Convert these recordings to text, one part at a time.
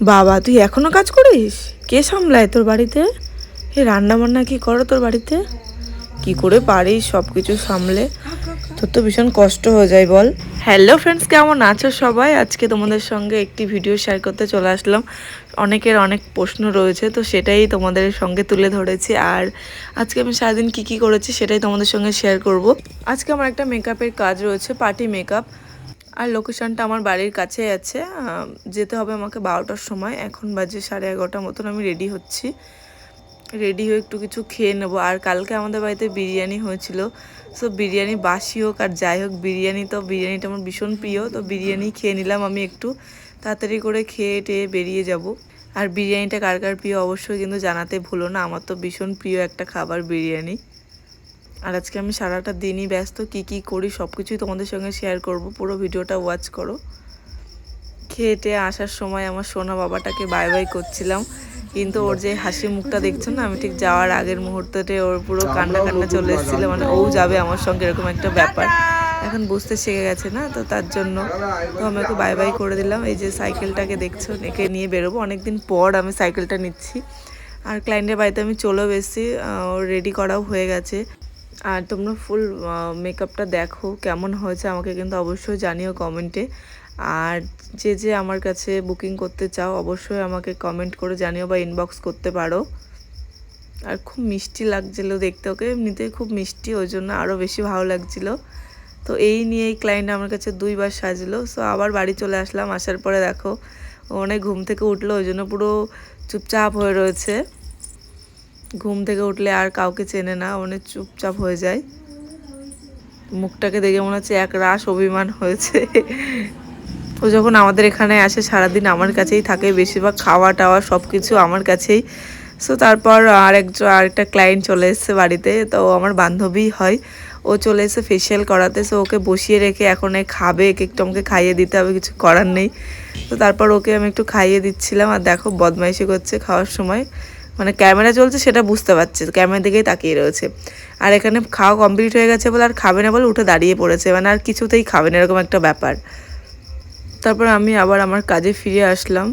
বাবা, তুই এখনো কাজ করিস? কে সামলায় তোর বাড়িতে? এ রান্না বান্না কি করো তোর বাড়িতে? কি করে পারিস সব কিছু সামলে? তোর তো ভীষণ কষ্ট হয়ে যায় বল। হ্যালো ফ্রেন্ডস, কেমন আছো সবাই? আজকে তোমাদের সঙ্গে একটি ভিডিও শেয়ার করতে চলে আসলাম। অনেকের অনেক প্রশ্ন রয়েছে, তো সেটাই তোমাদের সঙ্গে তুলে ধরেছি। আর আজকে আমি সারাদিন কি করেছি সেটাই তোমাদের সঙ্গে শেয়ার করব। আজকে আমার একটা মেকআপের কাজ রয়েছে, পার্টি মেকআপ। আর লোকেশনটা আমার বাড়ির কাছেই আছে। যেতে হবে আমাকে 12টার সময়। এখন বাজে 11:30 মতন। আমি রেডি হচ্ছি, রেডি হয়ে একটু কিছু খেয়ে নেবো। আর কালকে আমাদের বাড়িতে বিরিয়ানি হয়েছিল, সো বিরিয়ানি বাসি হোক আর যাই হোক, বিরিয়ানিটা আমার ভীষণ প্রিয়। তো বিরিয়ানি খেয়ে নিলাম আমি একটু, তাড়াতাড়ি করে খেয়ে টেয়ে বেরিয়ে যাব। আর বিরিয়ানিটা কার কার প্রিয় অবশ্যই কিন্তু জানাতে ভুলো না। আমার তো ভীষণ প্রিয় একটা খাবার বিরিয়ানি। আর আজকে আমি সারাটা দিনই ব্যস্ত, কি করি সব কিছুই তোমাদের সঙ্গে শেয়ার করব। পুরো ভিডিওটা ওয়াচ করো। খেয়ে আসার সময় আমার সোনা বাবাটাকে বাই বাই করছিলাম, কিন্তু ওর যে হাসি মুখটা দেখছো না, আমি ঠিক যাওয়ার আগের মুহূর্ততে ওর পুরো কান্না চলে এসেছিল। মানে ও যাবে আমার সঙ্গে, এরকম একটা ব্যাপার। এখন বুঝতে শিখে গেছে না, তো তার জন্য তো আমি ওকে বাই বাই করে দিলাম। এই যে সাইকেলটাকে দেখছো, একে নিয়ে বেরোবো। অনেকদিন পর আমি সাইকেলটা নিচ্ছি। আর ক্লায়েন্টের বাড়িতে আমি চলেও এসেছি, রেডি করাও হয়ে গেছে। আর তোমরা ফুল মেকআপটা দেখো কেমন হয়েছে, আমাকে কিন্তু অবশ্যই জানিও কমেন্টে। আর যে আমার কাছে বুকিং করতে চাও অবশ্যই আমাকে কমেন্ট করে জানিও বা ইনবক্স করতে পারো। আর খুব মিষ্টি লাগছিলো দেখতে, ওকে এমনিতেই খুব মিষ্টি, ওই জন্য আরও বেশি ভালো লাগছিলো। তো এই নিয়েই ক্লায়েন্ট আমার কাছে 2বার সাজলো। সো আবার বাড়ি চলে আসলাম। আসার পরে দেখো ও অনেক ঘুম থেকে উঠলো, ওই জন্য পুরো চুপচাপ হয়ে রয়েছে। ঘুম থেকে উঠলে আর কাউকে চেনে না, অনেক চুপচাপ হয়ে যায়। মুখটাকে দেখে মনে হচ্ছে এক রাশ অভিমান হয়েছে। ও যখন আমাদের এখানে আসে সারাদিন আমার কাছেই থাকে, বেশিরভাগ খাওয়া টাওয়া সব কিছু আমার কাছেই। সো তারপর আরেকটা ক্লায়েন্ট চলে এসেছে বাড়িতে, তো আমার বান্ধবী হয়। ও চলে এসে ফেসিয়াল করাতে। সো ওকে বসিয়ে রেখে এখন খাবে, একটু আমাকে খাইয়ে দিতে হবে, কিছু করার নেই। তো তারপর ওকে আমি একটু খাইয়ে দিচ্ছিলাম। আর দেখো বদমাইশি করছে খাওয়ার সময়, মানে ক্যামেরা চলছে সেটা বুঝতে পারছে, ক্যামেরার দিকেই তাকিয়ে রয়েছে। আর এখানে খাওয়া কমপ্লিট হয়ে গেছে বলে আর খাবে না বলে উঠে দাঁড়িয়ে পড়েছে, মানে আর কিছুতেই খাবে না, এরকম একটা ব্যাপার। তারপর আমি আবার আমার কাজে ফিরে আসলাম।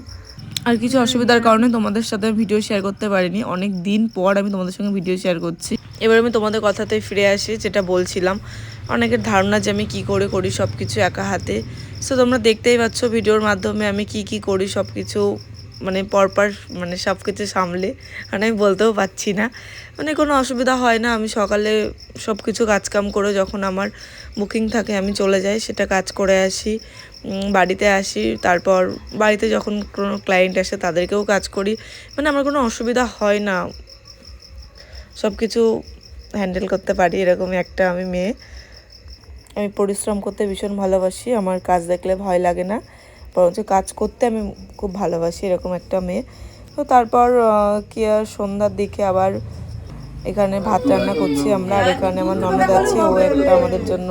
আর কিছু অসুবিধার কারণে তোমাদের সাথে ভিডিও শেয়ার করতে পারিনি। অনেক দিন পর আমি তোমাদের সঙ্গে ভিডিও শেয়ার করছি। এবার আমি তোমাদের কথাতেই ফিরে আসি, যেটা বলছিলাম। অনেকের ধারণা যে আমি কী করে করি সব কিছু একা হাতে। সো তোমরা দেখতেই পাচ্ছ ভিডিওর মাধ্যমে আমি কি করি সব কিছু, মানে পরপর, মানে সব কিছু সামলে। মানে আমি বলতেও পারছি না, মানে কোনো অসুবিধা হয় না। আমি সকালে সব কিছু কাজকাম করে যখন আমার বুকিং থাকে আমি চলে যাই, সেটা কাজ করে আসি, বাড়িতে আসি। তারপর বাড়িতে যখন কোনো ক্লায়েন্ট আসে তাদেরকেও কাজ করি, মানে আমার কোনো অসুবিধা হয় না, সব কিছু হ্যান্ডেল করতে পারি। এরকমই একটা আমি মেয়ে। আমি পরিশ্রম করতে ভীষণ ভালোবাসি, আমার কাজ দেখলে ভয় লাগে না, বরঞ্চ কাজ করতে আমি খুব ভালোবাসি, এরকম একটা মেয়ে। তো তারপর কি আর সন্ধ্যার দিকে আবার এখানে ভাত রান্না করছি আমরা। আর এখানে আমার ননদ আছে, ও একটা আমাদের জন্য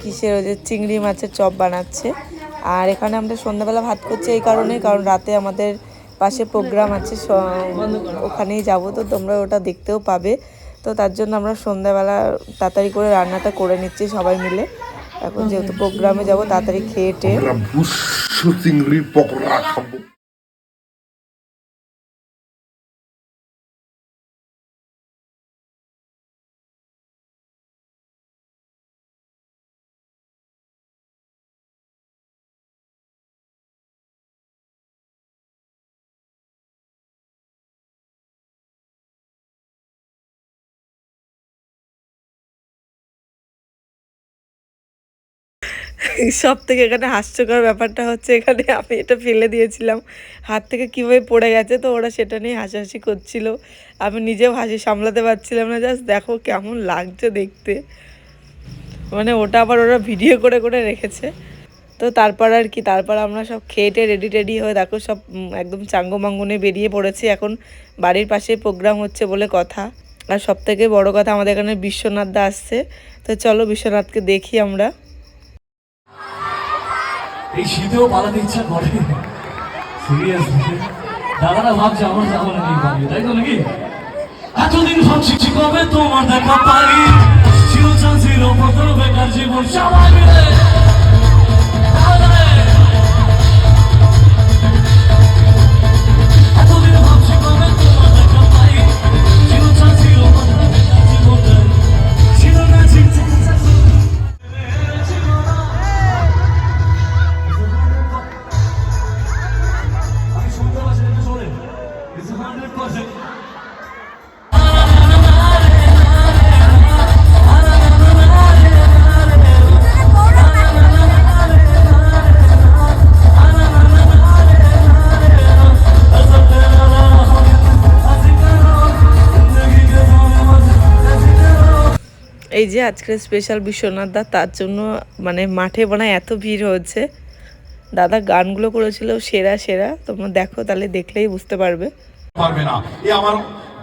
কিসের ওই যে চিংড়ি মাছের চপ বানাচ্ছে। আর এখানে আমরা সন্ধ্যাবেলা ভাত করছি এই কারণে, কারণ রাতে আমাদের পাশে প্রোগ্রাম আছে, ওখানেই যাব। তো তোমরা ওটা দেখতেও পাবে। তো তার জন্য আমরা সন্ধ্যাবেলা তাড়াতাড়ি করে রান্নাটা করে নিচ্ছি সবাই মিলে। এখন যেহেতু প্রোগ্রামে যাব, তাড়াতাড়ি খেয়ে টেয়ে চিংড়ির পকোড়া খাবো। সব থেকে এখানে হাস্যকর ব্যাপারটা হচ্ছে, এখানে আমি এটা ফেলে দিয়েছিলাম, হাত থেকে কীভাবে পড়ে গেছে, তো ওরা সেটা নিয়ে হাসাহাসি করছিল। আমি নিজেও হাসি সামলাতে পারছিলাম না। জাস্ট দেখো কেমন লাগছে দেখতে, মানে ওটা আবার ওরা ভিডিও করে রেখেছে। তো তারপর আর কি, তারপর আমরা সব খেয়ে রেডি হয়ে দেখো সব একদম চাঙ্গো মাঙ্গনে বেরিয়ে পড়েছি। এখন বাড়ির পাশে প্রোগ্রাম হচ্ছে বলে কথা। আর সব থেকে বড়ো কথা, আমাদের এখানে বিশ্বনাথ দা আসছে। তো চলো বিশ্বনাথকে দেখি আমরা। এই শীতেও পালাতে ইচ্ছা করে, সিরিয়াসলি। দাদারা ভাবছে আমার যাবো না নিয়ে পালিয়ে, তাই তো নাকি? এতদিন ভাবছি কবে তোমার দেখা পাই, ছিল ছিল প্রথম বেকার জীবন সবাই মিলে। এই যে আজকের স্পেশাল বিশ্বনাথ দা, তার জন্য মানে মাঠে বানায় এত ভিড় হচ্ছে। দাদা গানগুলো করেছিল সেরা সেরা, তোমরা দেখো, তাহলে দেখলেই বুঝতে পারবে। পারবে না, এ আমার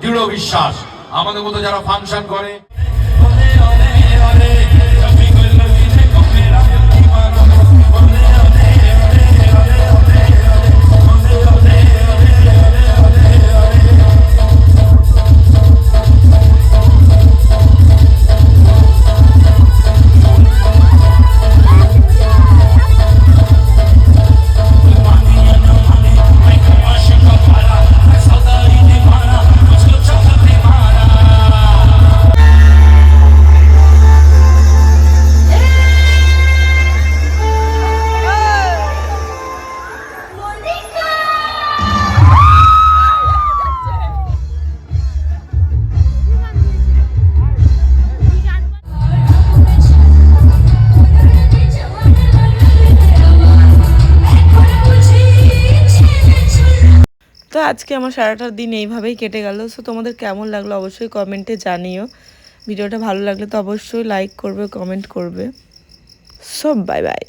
দৃঢ় বিশ্বাস। আমাদের মতো যারা ফাংশন করে তো আজকে আমার সারাটা দিন এইভাবেই কেটে গেল। সো তোমাদের কেমন লাগলো অবশ্যই কমেন্টে জানিও। ভিডিওটা ভালো লাগলে তো অবশ্যই লাইক করবে, কমেন্ট করবে। So bye bye.